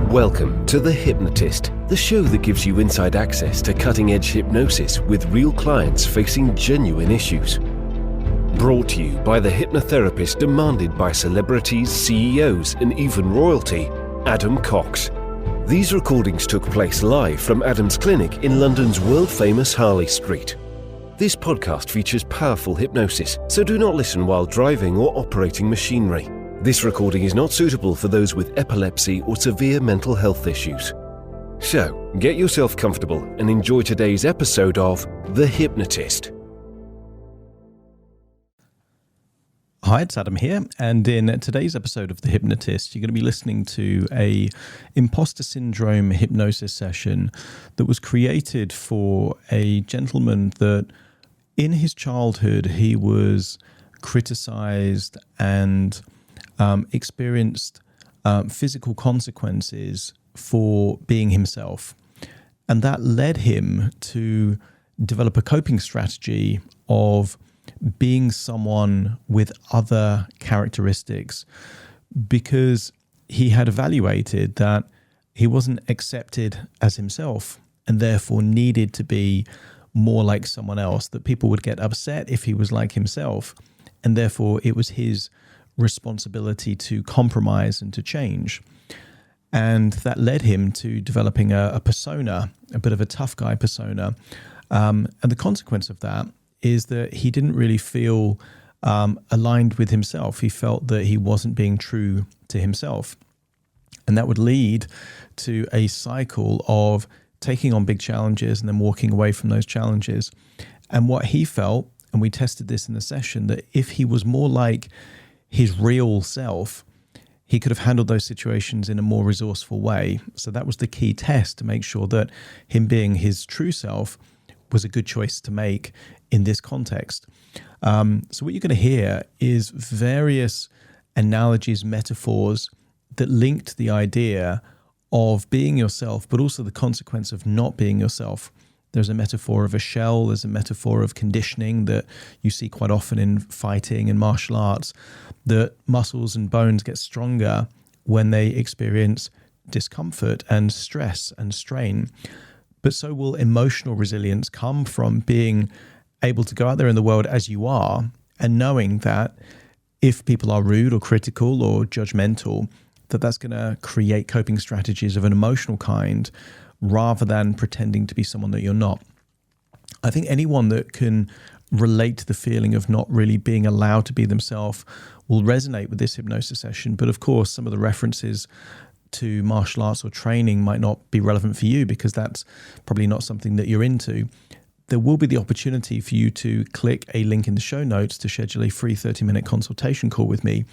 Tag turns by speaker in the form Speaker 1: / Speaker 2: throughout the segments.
Speaker 1: Welcome to The Hypnotist, the show that gives you inside access to cutting-edge hypnosis with real clients facing genuine issues. Brought to you by the hypnotherapist demanded by celebrities, CEOs, and even royalty, Adam Cox. These recordings took place live from Adam's clinic in London's world-famous Harley Street. This podcast features powerful hypnosis, so do not listen while driving or operating machinery. This recording is not suitable for those with epilepsy or severe mental health issues. So, get yourself comfortable and enjoy today's episode of The Hypnotist.
Speaker 2: Hi, it's Adam here, and in today's episode of The Hypnotist, you're going to be listening to a imposter syndrome hypnosis session that was created for a gentleman that in his childhood he was criticized and experienced physical consequences for being himself. And that led him to develop a coping strategy of being someone with other characteristics, because he had evaluated that he wasn't accepted as himself and therefore needed to be more like someone else, that people would get upset if he was like himself, and therefore it was his responsibility to compromise and to change. And that led him to developing a persona, a bit of a tough guy persona. And the consequence of that is that he didn't really feel aligned with himself. He felt that he wasn't being true to himself. And that would lead to a cycle of taking on big challenges and then walking away from those challenges. And what he felt, and we tested this in the session, that if he was more like his real self, he could have handled those situations in a more resourceful way. So that was the key test, to make sure that him being his true self was a good choice to make in this context. So what you're going to hear is various analogies, metaphors that linked the idea of being yourself, but also the consequence of not being yourself. There's a metaphor of a shell, there's a metaphor of conditioning that you see quite often in fighting and martial arts, that muscles and bones get stronger when they experience discomfort and stress and strain. But so will emotional resilience come from being able to go out there in the world as you are and knowing that if people are rude or critical or judgmental, that's going to create coping strategies of an emotional kind rather than pretending to be someone that you're not. I think anyone that can relate to the feeling of not really being allowed to be themselves will resonate with this hypnosis session. But of course, some of the references to martial arts or training might not be relevant for you because that's probably not something that you're into. There will be the opportunity for you to click a link in the show notes to schedule a free 30-minute consultation call with me,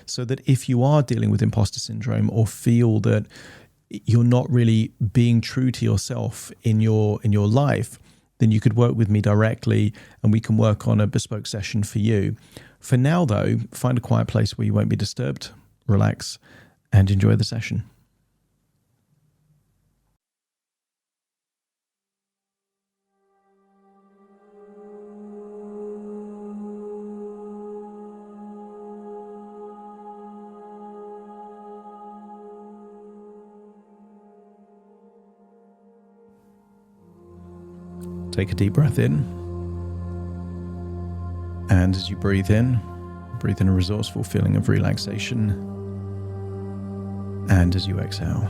Speaker 2: so that if you are dealing with imposter syndrome or feel that you're not really being true to yourself in your life, then you could work with me directly and we can work on a bespoke session for you. For now though, find a quiet place where you won't be disturbed, relax, and enjoy the session. Take a deep breath in. And as you breathe in a resourceful feeling of relaxation. And as you exhale,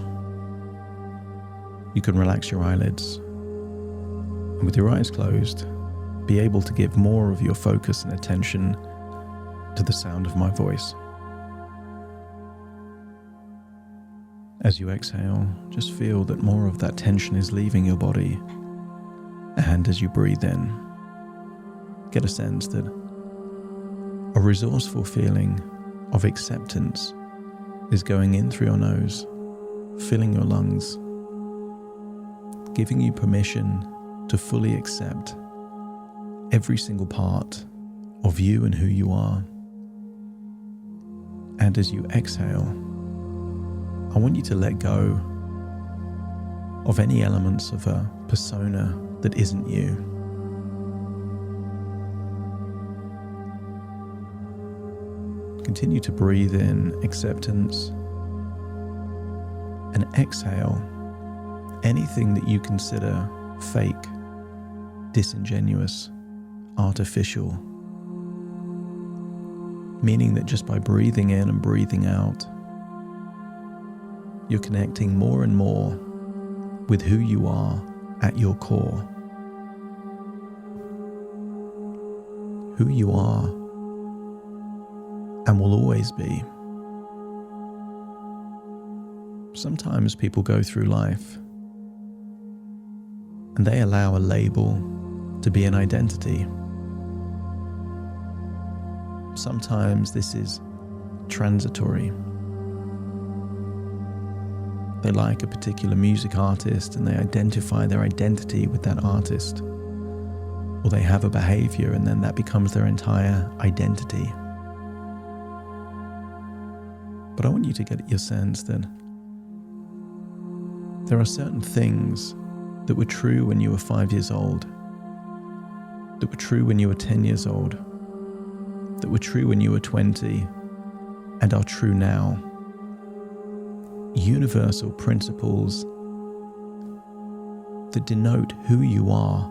Speaker 2: you can relax your eyelids. And with your eyes closed, be able to give more of your focus and attention to the sound of my voice. As you exhale, just feel that more of that tension is leaving your body. And as you breathe in, get a sense that a resourceful feeling of acceptance is going in through your nose, filling your lungs, giving you permission to fully accept every single part of you and who you are. And as you exhale, I want you to let go of any elements of a persona that isn't you. Continue to breathe in acceptance and and exhale anything that you consider fake, disingenuous, artificial. Meaning that just by breathing in and breathing out, you're connecting more and more with who you are at your core. Who you are and will always be. Sometimes people go through life and they allow a label to be an identity. Sometimes this is transitory. They like a particular music artist and they identify their identity with that artist. Or they have a behavior and then that becomes their entire identity. But I want you to get your sense that there are certain things that were true when you were 5 years old, that were true when you were 10 years old, that were true when you were 20 and are true now. Universal principles that denote who you are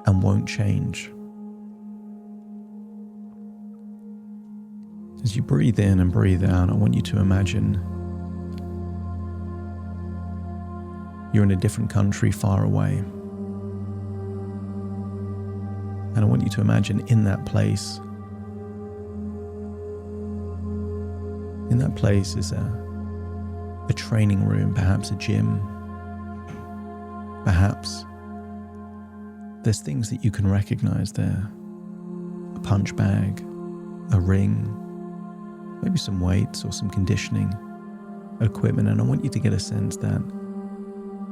Speaker 2: and won't change. As you breathe in and breathe out, I want you to imagine you're in a different country far away. And I want you to imagine in that place is a training room, perhaps a gym. Perhaps there's things that you can recognize there. A punch bag, a ring, maybe some weights or some conditioning equipment. And I want you to get a sense that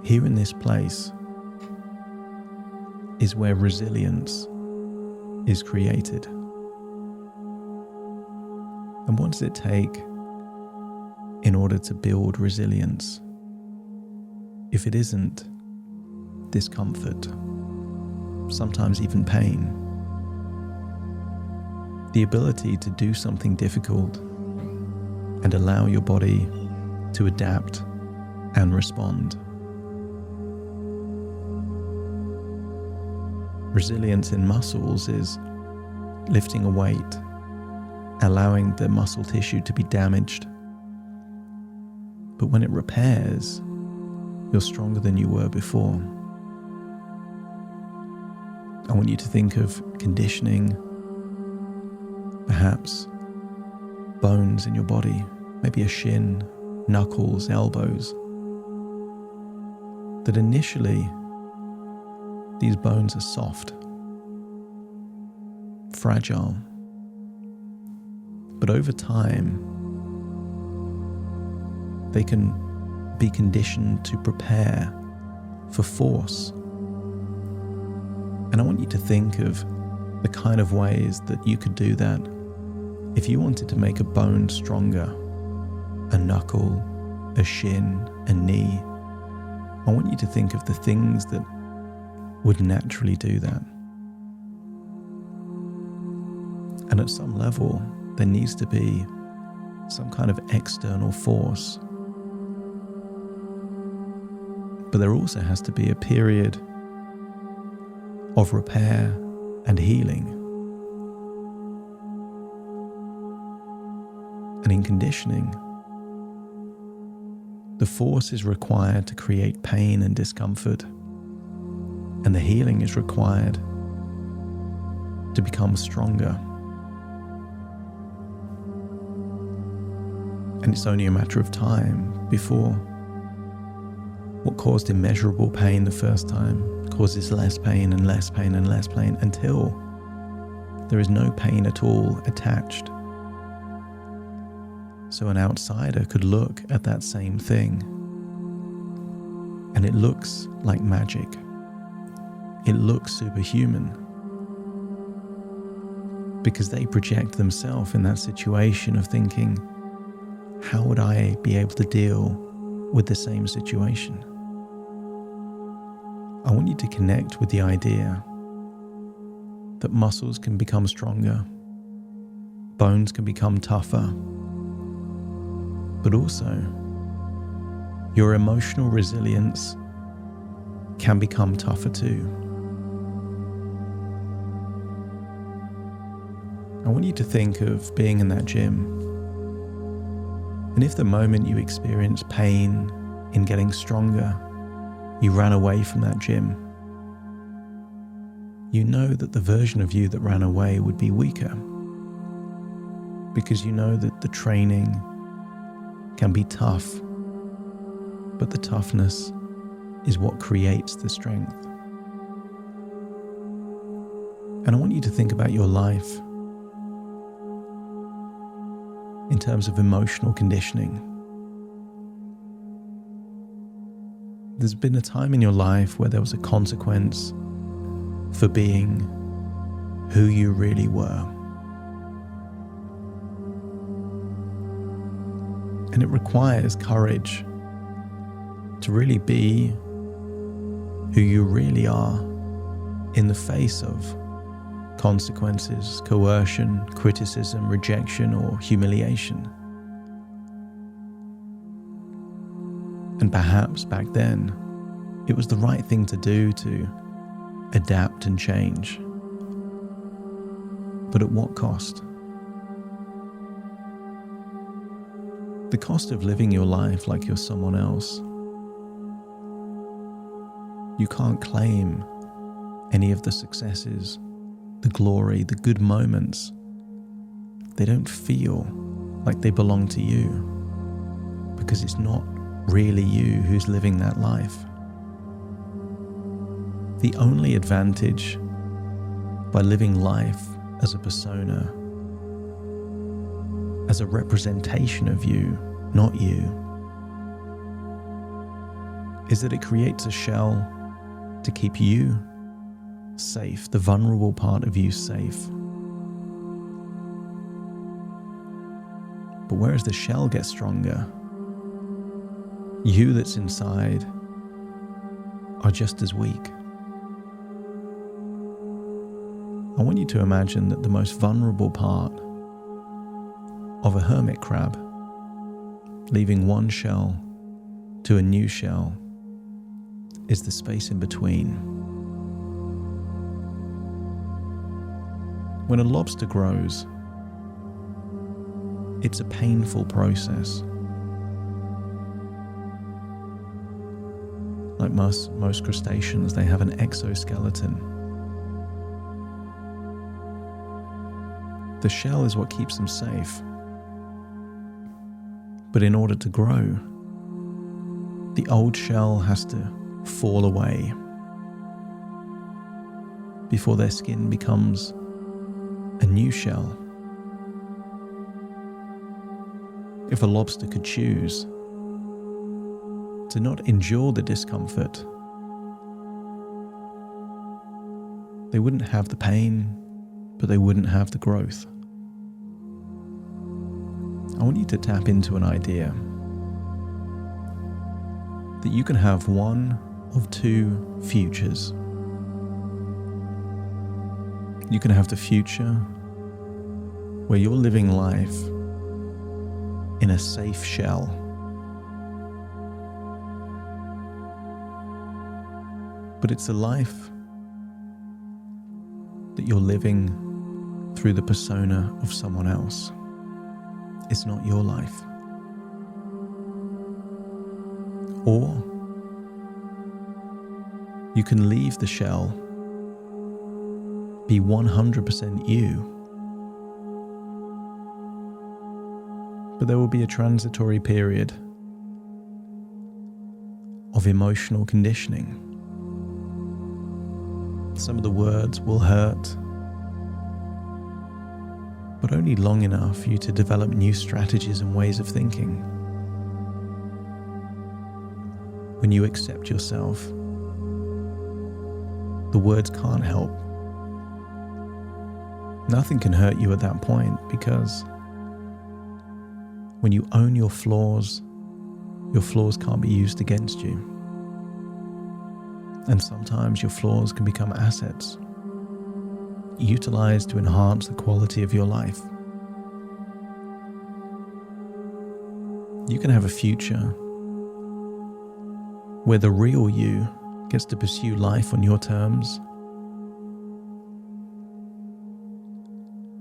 Speaker 2: here in this place is where resilience is created. And what does it take in order to build resilience, if it isn't discomfort, sometimes even pain? The ability to do something difficult and allow your body to adapt and respond. Resilience in muscles is lifting a weight, allowing the muscle tissue to be damaged. But when it repairs, you're stronger than you were before. I want you to think of conditioning, perhaps bones in your body, maybe a shin, knuckles, elbows, that initially these bones are soft, fragile, but over time they can be conditioned to prepare for force. And I want you to think of the kind of ways that you could do that. If you wanted to make a bone stronger, a knuckle, a shin, a knee, I want you to think of the things that would naturally do that. And at some level, there needs to be some kind of external force. But there also has to be a period of repair and healing. And in conditioning, the force is required to create pain and discomfort, and the healing is required to become stronger. And it's only a matter of time before what caused immeasurable pain the first time causes less pain and less pain and less pain until there is no pain at all attached. So an outsider could look at that same thing and it looks like magic. It looks superhuman because they project themselves in that situation of thinking, how would I be able to deal with the same situation? I want you to connect with the idea that muscles can become stronger, bones can become tougher, but also your emotional resilience can become tougher too. I want you to think of being in that gym, and if the moment you experience pain in getting stronger, you ran away from that gym, you know that the version of you that ran away would be weaker, because you know that the training can be tough, but the toughness is what creates the strength. And I want you to think about your life in terms of emotional conditioning. There's been a time in your life where there was a consequence for being who you really were. And it requires courage to really be who you really are in the face of consequences, coercion, criticism, rejection, or humiliation. And perhaps back then, it was the right thing to do to adapt and change. But at what cost? The cost of living your life like you're someone else. You can't claim any of the successes, the glory, the good moments. They don't feel like they belong to you because it's not really you who's living that life. The only advantage by living life as a persona, as a representation of you, not you, is that it creates a shell to keep you safe, the vulnerable part of you safe. But whereas the shell gets stronger, you that's inside are just as weak. I want you to imagine that the most vulnerable part of a hermit crab leaving one shell to a new shell is the space in between. When a lobster grows, it's a painful process. Like most crustaceans, they have an exoskeleton. The shell is what keeps them safe. But in order to grow, the old shell has to fall away before their skin becomes a new shell. If a lobster could choose to not endure the discomfort, they wouldn't have the pain, but they wouldn't have the growth. I want you to tap into an idea that you can have one of two futures. You can have the future where you're living life in a safe shell. But it's a life that you're living through the persona of someone else. It's not your life. Or you can leave the shell, be 100% you, but there will be a transitory period of emotional conditioning. Some of the words will hurt, but only long enough for you to develop new strategies and ways of thinking. When you accept yourself, the words can't help. Nothing can hurt you at that point, because when you own your flaws can't be used against you. And sometimes your flaws can become assets, utilized to enhance the quality of your life. You can have a future where the real you gets to pursue life on your terms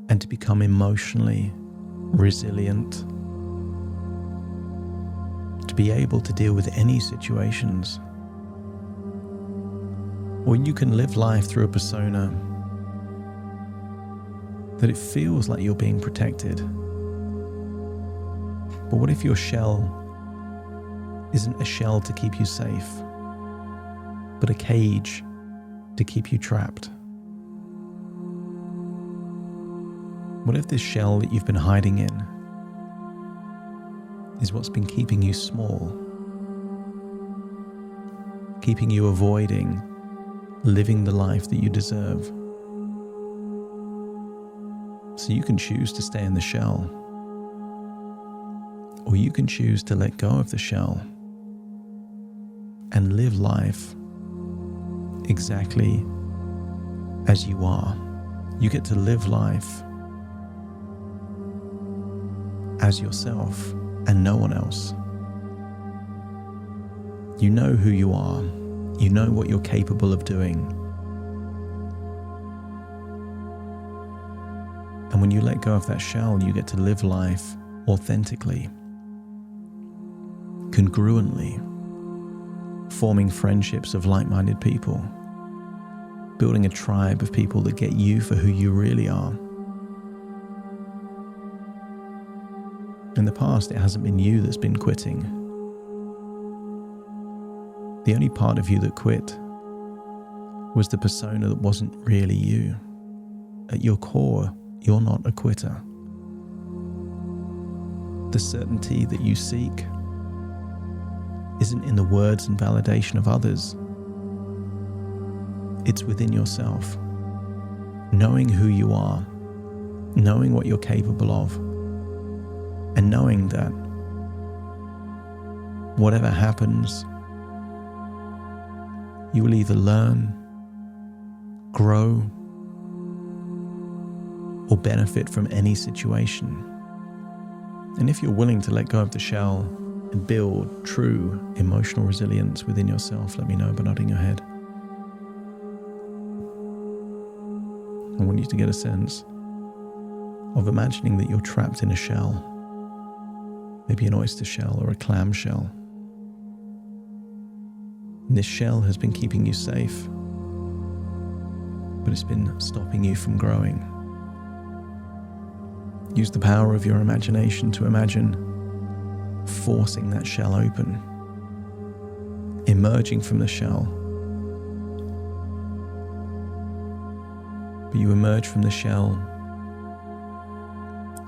Speaker 2: and to become emotionally resilient, to be able to deal with any situations. Or you can live life through a persona that it feels like you're being protected. But what if your shell isn't a shell to keep you safe, but a cage to keep you trapped? What if this shell that you've been hiding in is what's been keeping you small, keeping you avoiding living the life that you deserve? So you can choose to stay in the shell, or you can choose to let go of the shell and live life exactly as you are. You get to live life as yourself and no one else. You know who you are. You know what you're capable of doing. And when you let go of that shell, you get to live life authentically, congruently, forming friendships of like-minded people, building a tribe of people that get you for who you really are. In the past, it hasn't been you that's been quitting. The only part of you that quit was the persona that wasn't really you. At your core, you're not a quitter. The certainty that you seek isn't in the words and validation of others. It's within yourself. Knowing who you are, knowing what you're capable of, and knowing that whatever happens, you will either learn, grow, or benefit from any situation. And if you're willing to let go of the shell and build true emotional resilience within yourself, let me know by nodding your head. I want you to get a sense of imagining that you're trapped in a shell, maybe an oyster shell or a clam shell. And this shell has been keeping you safe, but it's been stopping you from growing. Use the power of your imagination to imagine forcing that shell open, emerging from the shell. But you emerge from the shell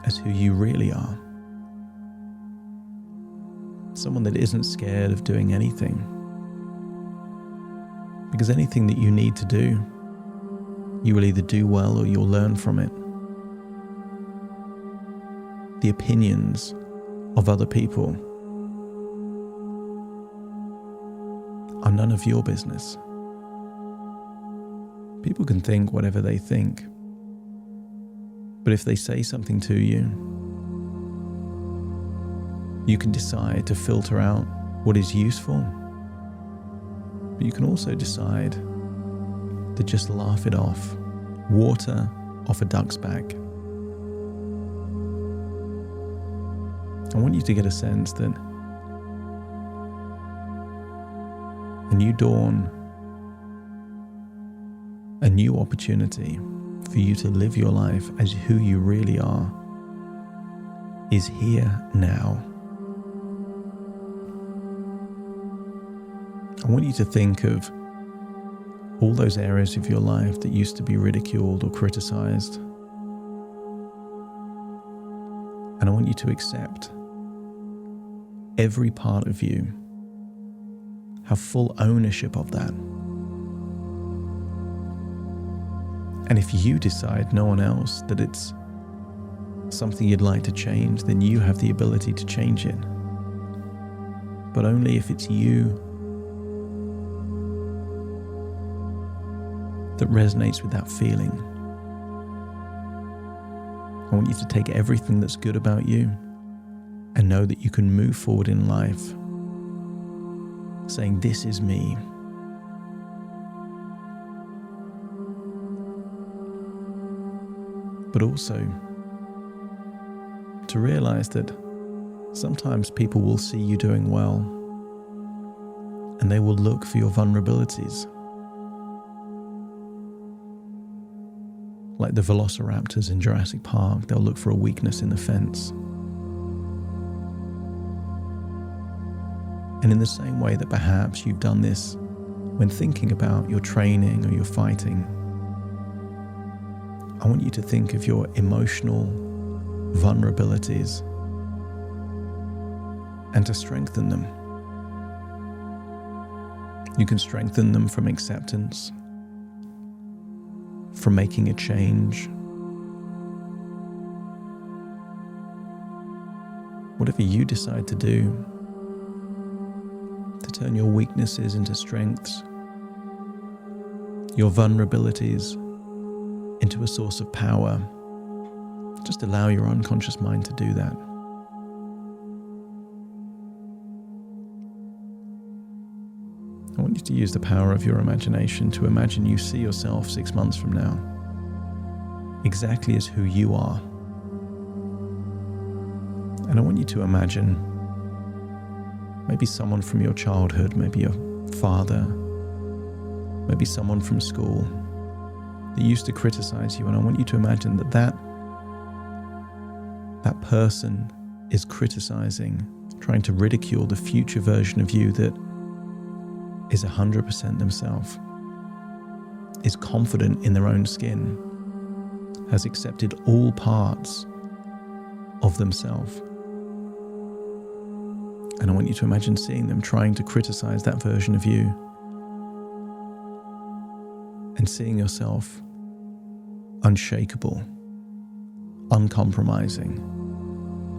Speaker 2: as who you really are. Someone that isn't scared of doing anything. Because anything that you need to do, you will either do well or you'll learn from it. The opinions of other people are none of your business. People can think whatever they think, but if they say something to you, you can decide to filter out what is useful, but you can also decide to just laugh it off, water off a duck's back. I want you to get a sense that a new dawn, a new opportunity for you to live your life as who you really are is here now. I want you to think of all those areas of your life that used to be ridiculed or criticized. And I want you to accept every part of you, have full ownership of that. And if you decide, no one else, that it's something you'd like to change, then you have the ability to change it. But only if it's you that resonates with that feeling. I want you to take everything that's good about you and know that you can move forward in life saying, "This is me." But also to realize that sometimes people will see you doing well and they will look for your vulnerabilities. Like the velociraptors in Jurassic Park, they'll look for a weakness in the fence. And in the same way that perhaps you've done this when thinking about your training or your fighting, I want you to think of your emotional vulnerabilities and to strengthen them. You can strengthen them from acceptance, from making a change. Whatever you decide to do, to turn your weaknesses into strengths, your vulnerabilities into a source of power, just allow your unconscious mind to do that. I want you to use the power of your imagination to imagine you see yourself 6 months from now, exactly as who you are. And I want you to imagine maybe someone from your childhood, maybe your father, maybe someone from school that used to criticize you. And I want you to imagine that person is criticizing, trying to ridicule the future version of you that is 100% themself, is confident in their own skin, has accepted all parts of themselves. And I want you to imagine seeing them trying to criticize that version of you and seeing yourself unshakable, uncompromising,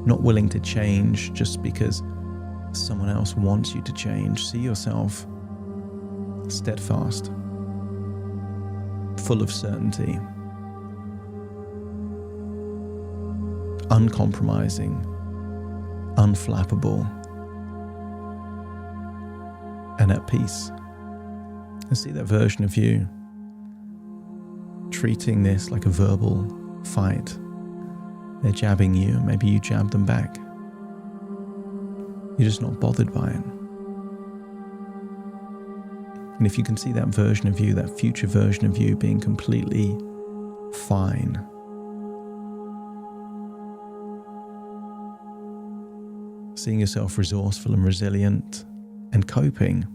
Speaker 2: not willing to change just because someone else wants you to change. See yourself steadfast, full of certainty, uncompromising, unflappable, and at peace. And see that version of you treating this like a verbal fight. They're jabbing you, maybe you jab them back. You're just not bothered by it. And if you can see that version of you, that future version of you being completely fine, seeing yourself resourceful and resilient and coping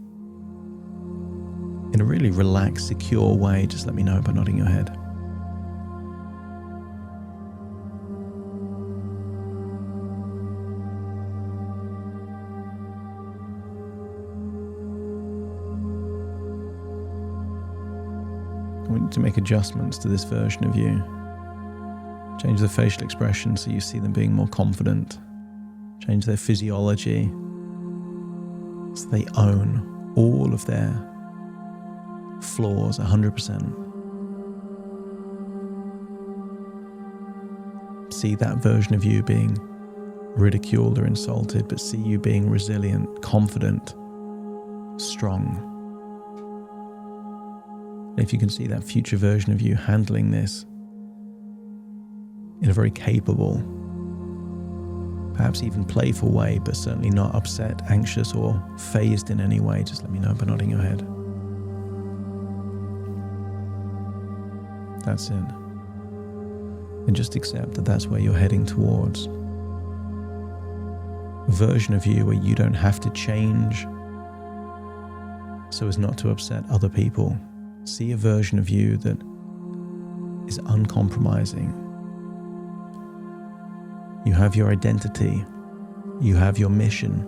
Speaker 2: in a really relaxed, secure way, just let me know by nodding your head. I want you to make adjustments to this version of you. Change the facial expression so you see them being more confident. Change their physiology so they own all of their flaws 100%. See that version of you being ridiculed or insulted, but see you being resilient, confident, strong. If you can see that future version of you handling this in a very capable, perhaps even playful way, but certainly not upset, anxious, or phased in any way, just let me know by nodding your head. That's it. And just accept that that's where you're heading towards. A version of you where you don't have to change so as not to upset other people. See a version of you that is uncompromising. You have your identity, you have your mission,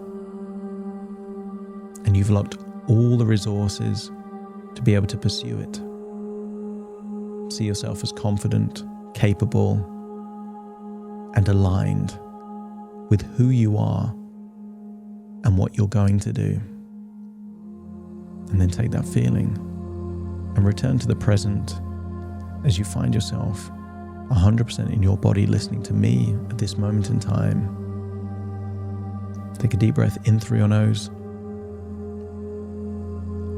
Speaker 2: and you've locked all the resources to be able to pursue it. See yourself as confident, capable, and aligned with who you are and what you're going to do. And then take that feeling and return to the present as you find yourself 100% in your body listening to me at this moment in time. Take a deep breath in through your nose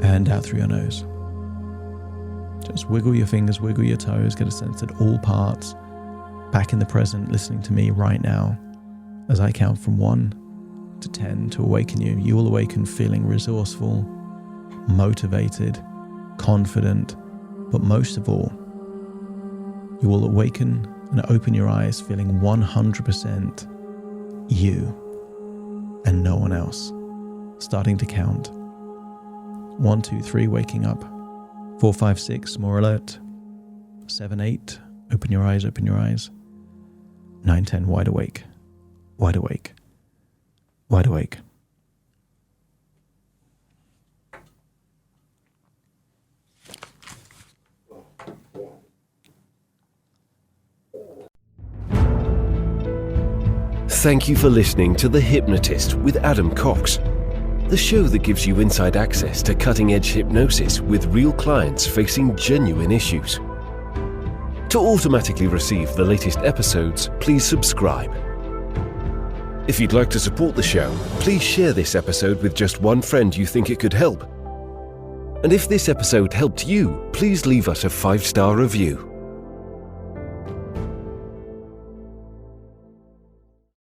Speaker 2: and out through your nose. Just wiggle your fingers, wiggle your toes, get a sense that all parts back in the present, listening to me right now as I count from 1 to 10 to awaken you. You will awaken feeling resourceful, motivated, confident, but most of all, you will awaken and open your eyes feeling 100% you and no one else. Starting to count. 1, 2, 3, waking up. 4, 5, 6, more alert. 7, 8, open your eyes, open your eyes. 9, 10, wide awake, wide awake, wide awake.
Speaker 1: Thank you for listening to The Hypnotist with Adam Cox, the show that gives you inside access to cutting-edge hypnosis with real clients facing genuine issues. To automatically receive the latest episodes, please subscribe. If you'd like to support the show, please share this episode with just one friend you think it could help. And if this episode helped you, please leave us a 5-star review.